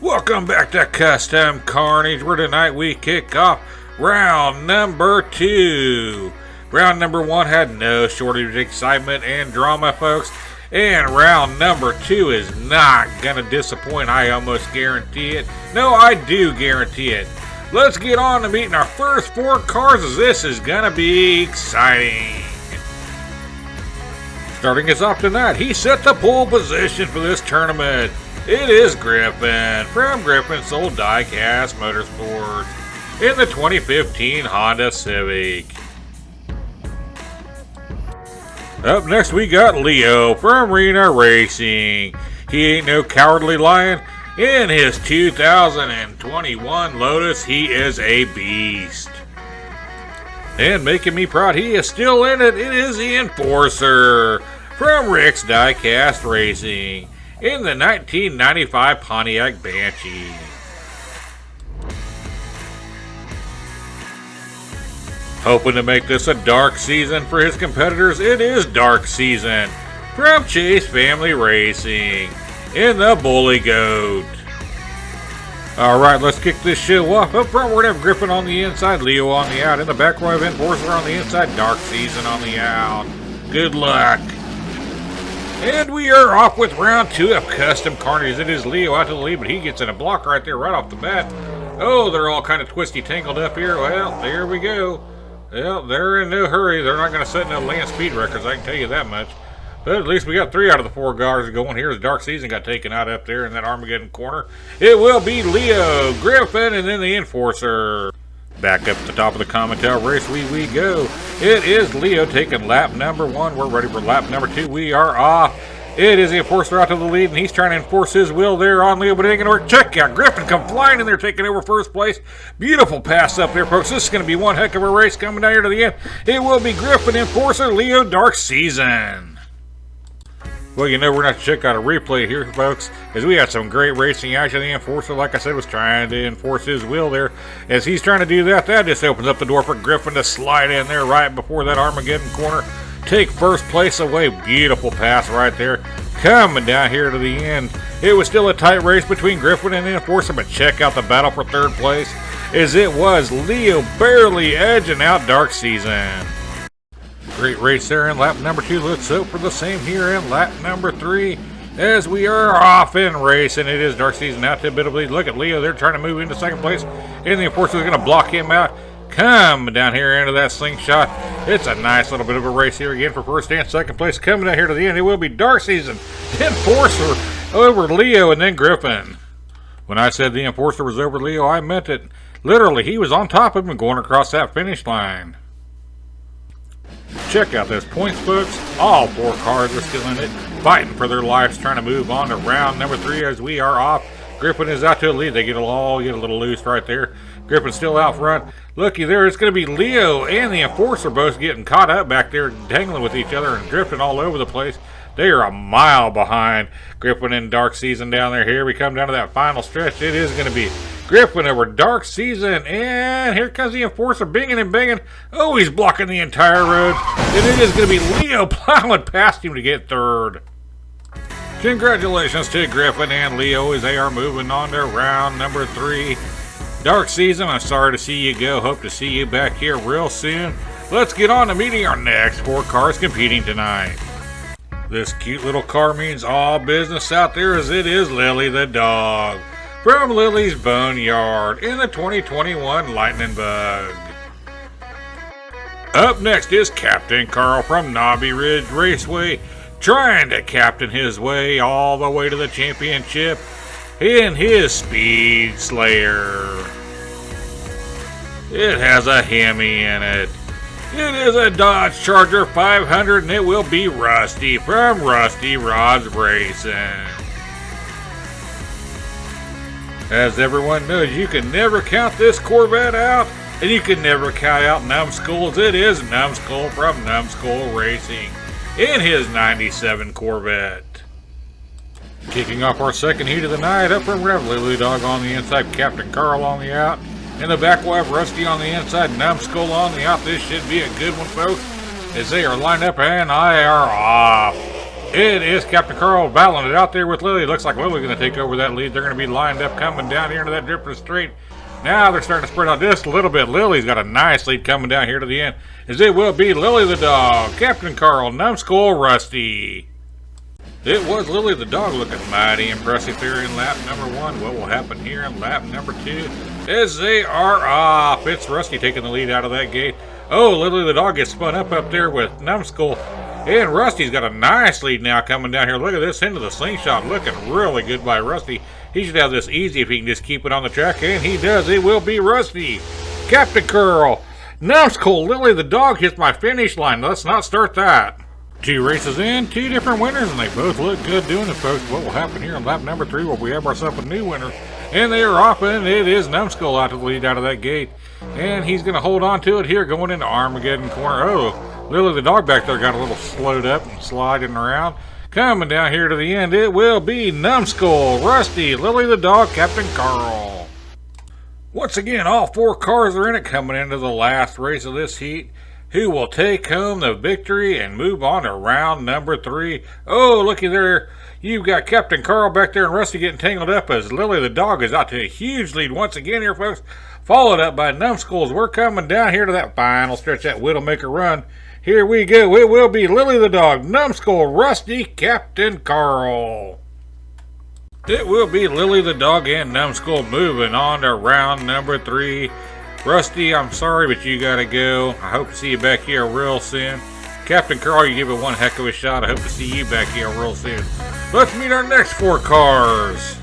Welcome back to Custom Carnage, where tonight we kick off round number 2. Round number 1 had no shortage of excitement and drama, folks. And round number 2 is not going to disappoint, I almost guarantee it. No, I do guarantee it. Let's get on to meeting our first 4 cars, as this is going to be exciting. Starting us off tonight, he set the pole position for this tournament. It is Griffin from Griffin Sold Diecast Motorsports in the 2015 Honda Civic. Up next we got Leo from Rena Racing. He ain't no cowardly lion. In his 2021 Lotus, he is a beast. And making me proud, he is still in it. It is the Enforcer from Rick's Diecast Racing in the 1995 Pontiac Banshee. Hoping to make this a dark season for his competitors, it is Dark Season from Chase Family Racing in the Bully Goat. Alright, let's kick this show off. Up front, we're going to have Griffin on the inside, Leo on the out. In the back, we're going to have Enforcer on the inside, Dark Season on the out. Good luck. And we are off with round 2 of Custom Carnage. It is Leo out to the lead, but he gets in a block right there, right off the bat. Oh, they're all kind of twisty tangled up here. Well, there we go. Well, they're in no hurry. They're not going to set no land speed records, I can tell you that much. But at least we got 3 out of the 4 cars going here. The Dark Season got taken out up there in that Armageddon corner. It will be Leo, Griffin, and then the Enforcer. Back up at the top of the commentary race, we go. It is Leo taking lap number 1. We're ready for lap number 2. We are off. It is the Enforcer out to the lead, and he's trying to enforce his will there on Leo, but it ain't going to work. Check out Griffin come flying in there, taking over first place. Beautiful pass up there, folks. This is going to be one heck of a race coming down here to the end. It will be Griffin, Enforcer, Leo, Dark Season. Well, you know, we're going to check out a replay here, folks, as we had some great racing action. The Enforcer, like I said, was trying to enforce his will there. As he's trying to do that, that just opens up the door for Griffin to slide in there right before that Armageddon corner. Take first place away. Beautiful pass right there. Coming down here to the end. It was still a tight race between Griffin and the Enforcer, but check out the battle for third place, as it was Leo barely edging out Dark Season. Great race there in lap number 2. Let's hope for the same here in lap number 3, as we are off in racing. It is Dark Season out to a bit of lead. Look at Leo. They're trying to move into second place, and the Enforcer is going to block him out. Come down here into that slingshot. It's a nice little bit of a race here again for first and second place. Coming down here to the end, it will be Dark Season, Enforcer over Leo, and then Griffin. When I said the Enforcer was over Leo, I meant it. Literally, he was on top of him going across that finish line. Check out those points, folks. All 4 cars are still in it, fighting for their lives, trying to move on to round number 3 as we are off. Griffin is out to the lead. They get a little loose right there. Griffin's still out front. Looky there, it's going to be Leo and the Enforcer both getting caught up back there, dangling with each other and drifting all over the place. They are a mile behind Griffin and Dark Season down there. Here we come down to that final stretch. It is going to be Griffin over Dark Season, and here comes the Enforcer binging and banging. Oh, he's blocking the entire road, and it is going to be Leo plowing past him to get third. Congratulations to Griffin and Leo as they are moving on to round number 3. Dark Season, I'm sorry to see you go. Hope to see you back here real soon. Let's get on to meeting our next 4 cars competing tonight. This cute little car means all business out there, as it is Lily the dog from Lily's Boneyard in the 2021 Lightning Bug. Up next is Captain Carl from Knobby Ridge Raceway, trying to captain his way all the way to the championship in his Speed Slayer. It has a Hemi in it. It is a Dodge Charger 500, and it will be Rusty from Rusty Rods Racing. As everyone knows, you can never count this Corvette out, and you can never count out Numbskulls. It is Numbskull from Numbskull Racing in his 97 Corvette. Kicking off our second heat of the night, up from Rev Lily Dog on the inside, Captain Carl on the out. In the back, we'll have Rusty on the inside, Numbskull on the out. This should be a good one, folks, as they are lined up and I are off. It is Captain Carl battling it out there with Lily. Looks like Lily's going to take over that lead. They're going to be lined up coming down here into that dripping straight. Now they're starting to spread out just a little bit. Lily's got a nice lead coming down here to the end, as it will be Lily the dog, Captain Carl, Numbskull, Rusty. It was Lily the dog looking mighty impressive there in lap number 1. What will happen here in lap number 2? As they are off. It's Rusty taking the lead out of that gate. Oh, Lily the dog gets spun up there with Numbskull. And Rusty's got a nice lead now coming down here. Look at this into the slingshot. Looking really good by Rusty. He should have this easy if he can just keep it on the track. And he does. It will be Rusty. Captain Curl. Numbskull. Lily the dog hits my finish line. Let's not start that. 2 races in, 2 different winners, and they both look good doing it, folks. What will happen here on lap number 3 where we have ourselves a new winner? And they are off, and it is Numbskull out to the lead out of that gate. And he's going to hold on to it here going into Armageddon corner. Oh, Lily the dog back there got a little slowed up and sliding around. Coming down here to the end, it will be Numbskull, Rusty, Lily the dog, Captain Carl. Once again, all 4 cars are in it coming into the last race of this heat. Who will take home the victory and move on to round number 3? Oh, looky there. You've got Captain Carl back there and Rusty getting tangled up as Lily the dog is out to a huge lead once again here, folks. Followed up by Numbskulls. We're coming down here to that final stretch, that Widowmaker run. Here we go. It will be Lily the dog, Numbskull, Rusty, Captain Carl. It will be Lily the dog and Numbskull moving on to round number 3. Rusty, I'm sorry, but you gotta go. I hope to see you back here real soon. Captain Carl, you give it one heck of a shot. I hope to see you back here real soon. Let's meet our next 4 cars.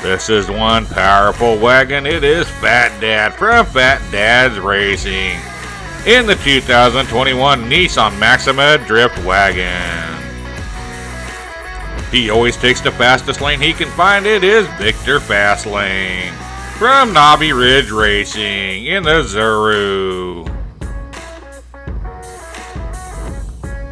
This is one powerful wagon. It is Fat Dad from Fat Dad's Racing in the 2021 Nissan Maxima Drift Wagon. He always takes the fastest lane he can find. It is Victor Fastlane from Knobby Ridge Racing in the Zuru.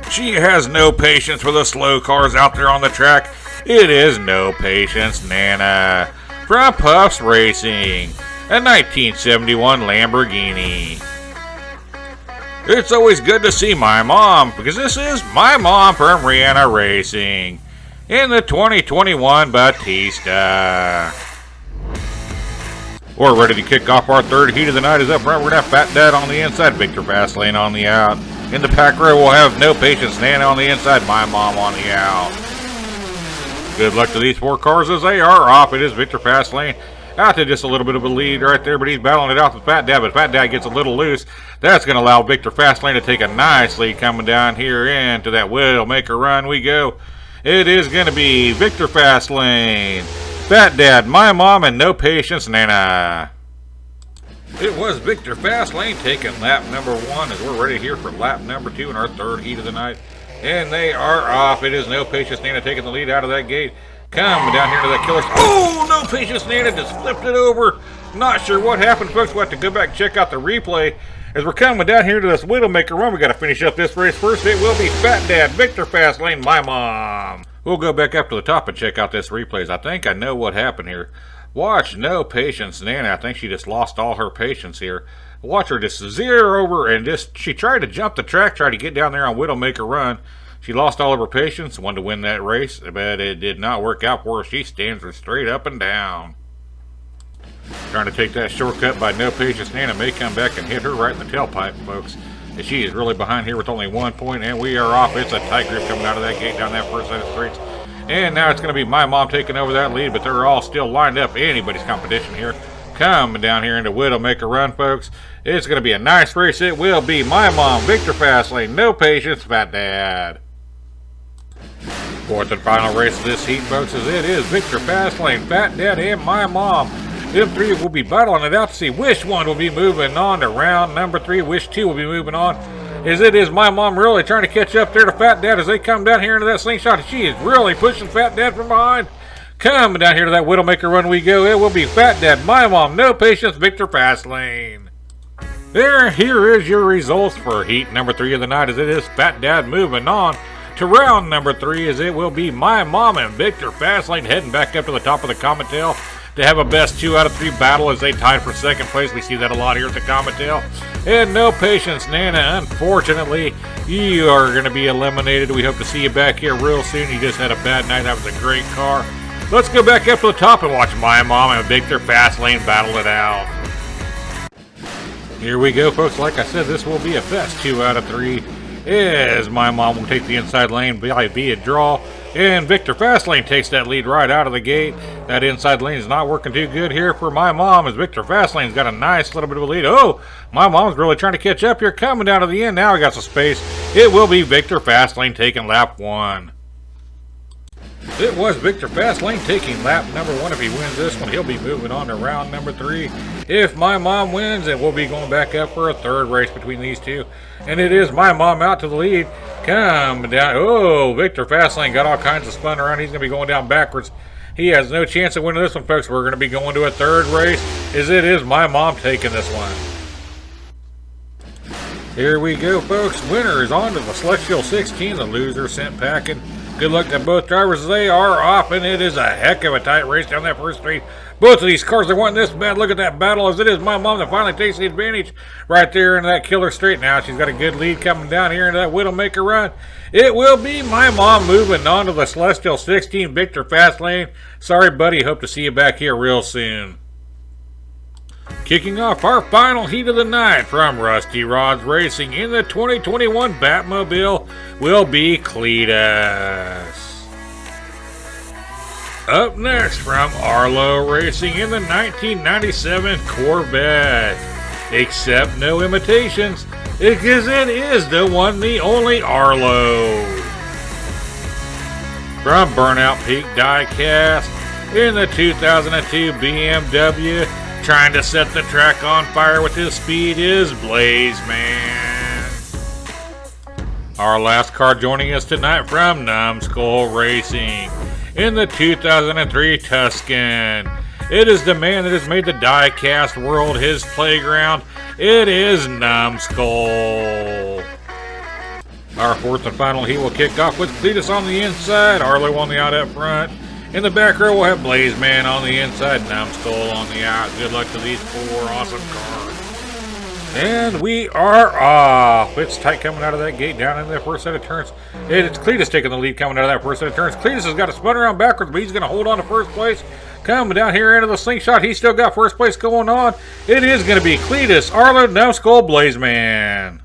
She has no patience for the slow cars out there on the track. It is No Patience Nana from Puffs Racing, a 1971 Lamborghini. It's always good to see my mom, because this is my mom from Rihanna Racing in the 2021 Batista. We're ready to kick off our 3rd heat of the night. Is up front, we're going to have Fat Dad on the inside, Victor Fastlane on the out. In the pack row, we'll have No Patience Nana on the inside, my mom on the out. Good luck to these 4 cars as they are off. It is Victor Fastlane out to just a little bit of a lead right there, but he's battling it out with Fat Dad, but Fat Dad gets a little loose. That's going to allow Victor Fastlane to take a nice lead coming down here into that Widowmaker run we go. It is going to be Victor Fastlane, Fat Dad, my mom, and No Patience Nana. It was Victor Fastlane taking lap number 1 as we're ready here for lap number 2 in our 3rd heat of the night. And they are off. It is No Patience Nana taking the lead out of that gate. Coming down here to that killer. Oh, No Patience Nana just flipped it over. Not sure what happened, folks. We'll have to go back and check out the replay. As we're coming down here to this Widowmaker run, we got to finish up this race first. It will be Fat Dad, Victor Fastlane, my mom. We'll go back up to the top and check out this replays. I think I know what happened here. Watch No Patience Nana. I think she just lost all her patience here. Watch her just zero over and she tried to jump the track, tried to get down there on Widowmaker run. She lost all of her patience, wanted to win that race, but it did not work out for her. She stands her straight up and down. Trying to take that shortcut by No Patience Nana may come back and hit her right in the tailpipe, folks. She is really behind here with only 1 point, and we are off. It's a tight grip coming out of that gate down that first set of straights. And now it's going to be my mom taking over that lead, but they're all still lined up. Anybody's competition here. Coming down here into Widowmaker run, folks. It's going to be a nice race. It will be my mom, Victor Fastlane, No Patience, Fat Dad. 4th and final race of this heat, folks, as it is Victor Fastlane, Fat Dad, and my mom. Them 3 will be battling it out to see which one will be moving on to round number 3, which 2 will be moving on. As it is my mom really trying to catch up there to Fat Dad as they come down here into that slingshot. She is really pushing Fat Dad from behind. Coming down here to that Widowmaker run we go. It will be Fat Dad, my mom, No Patience, Victor Fastlane. Here is your results for heat number 3 of the night, as it is Fat Dad moving on to round number 3, as it will be my mom and Victor Fastlane heading back up to the top of the comment tail. to have a best 2 out of 3 battle as they tied for second place. We see that a lot here at the Cometale. And no patience, Nana. Unfortunately, you are going to be eliminated. We hope to see you back here real soon. You just had a bad night. That was a great car. Let's go back up to the top and watch My Mom and Victor Fastlane battle it out. Here we go, folks. Like I said, this will be a best 2 out of 3. As My Mom will take the inside lane via draw. And Victor Fastlane takes that lead right out of the gate. That inside lane is not working too good here for My Mom as Victor Fastlane's got a nice little bit of a lead. Oh, My Mom's really trying to catch up here. Coming down to the end. Now he got some space. It will be Victor Fastlane taking lap 1. It was Victor Fastlane taking lap number 1. If he wins this one, he'll be moving on to round number 3. If My Mom wins, it will be going back up for a third race between these two. And it is My Mom out to the lead. Coming down. Oh, Victor Fastlane got all kinds of spun around. He's going to be going down backwards. He has no chance of winning this one, folks. We're going to be going to a third race as it is My Mom taking this one. Here we go, folks. Winner is on to the Celestial 16. The loser sent packing. Good luck to both drivers. They are off, and it is a heck of a tight race down that first straight. Both of these cars are wanting this bad. Look at that battle as it is My Mom that finally takes the advantage right there into that killer straight. Now she's got a good lead coming down here into that Widowmaker run. It will be My Mom moving on to the Celestial 16. Victor Fastlane. Sorry, buddy. Hope to see you back here real soon. Kicking off our final heat of the night from Rusty Rods Racing in the 2021 Batmobile will be Cletus. Up next from Arlo Racing in the 1997 Corvette. Except no imitations, because it is the one, the only Arlo. From Burnout Peak Diecast in the 2002 BMW. Trying to set the track on fire with his speed is Blaze Man. Our last car joining us tonight from Numbskull Racing in the 2003 Tuscan. It is the man that has made the Diecast world his playground. It is Numbskull. Our fourth and final heat will kick off with Cletus on the inside, Arlo on the out up front. In the back row, we'll have Blaze Man on the inside, Numbskull on the out. Good luck to these 4 awesome cars. And we are off. It's tight coming out of that gate down in the first set of turns. It's Cletus taking the lead coming out of that first set of turns. Cletus has got to spin around backwards, but he's going to hold on to first place. Coming down here into the slingshot, he's still got first place going on. It is going to be Cletus, Arlo, Numbskull, Blaze Man.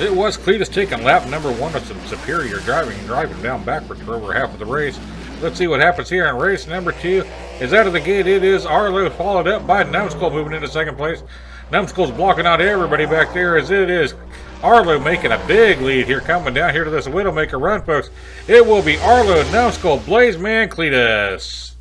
It was Cletus taking lap number 1 with some superior driving down backwards for over half of the race. Let's see what happens here in race number 2. Is out of the gate. It is Arlo, followed up by Numbskull moving into second place. Numbskull's blocking out everybody back there as it is Arlo making a big lead here coming down here to this Widowmaker run, folks. It will be Arlo, Numbskull, Blaze Man, Cletus.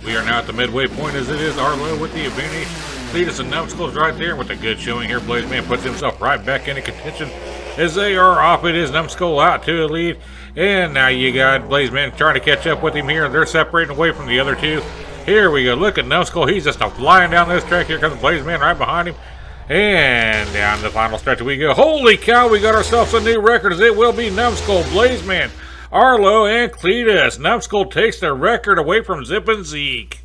We are now at the midway point as it is Arlo with the advantage. Cletus and Numbskull's right there with a good showing here. Blaze Man puts himself right back into contention as they are off. It is Numbskull out to the lead. And now you got Blaze Man trying to catch up with him here. They're separating away from the other two. Here we go. Look at Numbskull. He's just flying down this track. Here comes Blaze Man right behind him. And down the final stretch we go. Holy cow, we got ourselves a new record as it will be Numbskull, Blaze Man, Arlo, and Cletus. Numbskull takes the record away from Zip and Zeke.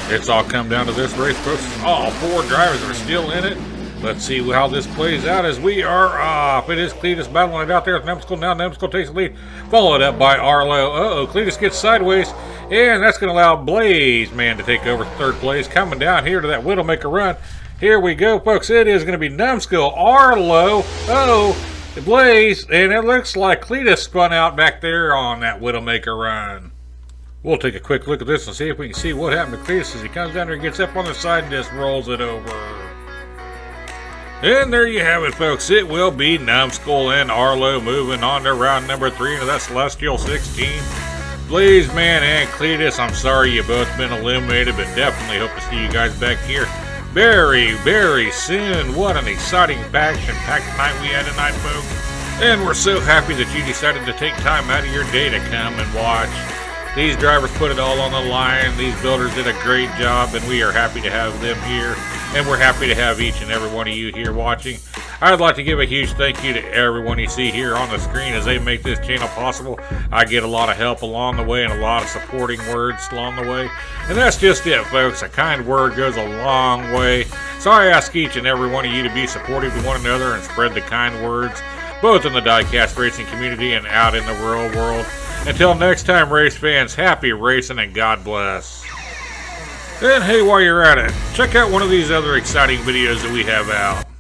It's all come down to this race, folks. All 4 drivers are still in it. Let's see how this plays out as we are off. It is Cletus battling it out there with Numbskull. Now Numbskull takes the lead, followed up by Arlo. Cletus gets sideways, and that's going to allow Blaze Man to take over third place. Coming down here to that Widowmaker run. Here we go, folks. It is going to be Numbskull, Arlo, Blaze, and it looks like Cletus spun out back there on that Widowmaker run. We'll take a quick look at this and see if we can see what happened to Cletus as he comes down there and gets up on the side and just rolls it over. And there you have it, folks. It will be Numbskull and Arlo moving on to round number 3 into that Celestial 16. Blaze Man and Cletus, I'm sorry you both been eliminated, but definitely hope to see you guys back here very, very soon. What an exciting action-packed night we had tonight, folks. And we're so happy that you decided to take time out of your day to come and watch. These drivers put it all on the line. These builders did a great job, and we are happy to have them here. And we're happy to have each and every one of you here watching. I'd like to give a huge thank you to everyone you see here on the screen as they make this channel possible. I get a lot of help along the way and a lot of supporting words along the way. And that's just it, folks. A kind word goes a long way. So I ask each and every one of you to be supportive to one another and spread the kind words, both in the Diecast racing community and out in the real world. Until next time, race fans, happy racing and God bless. And hey, while you're at it, check out one of these other exciting videos that we have out.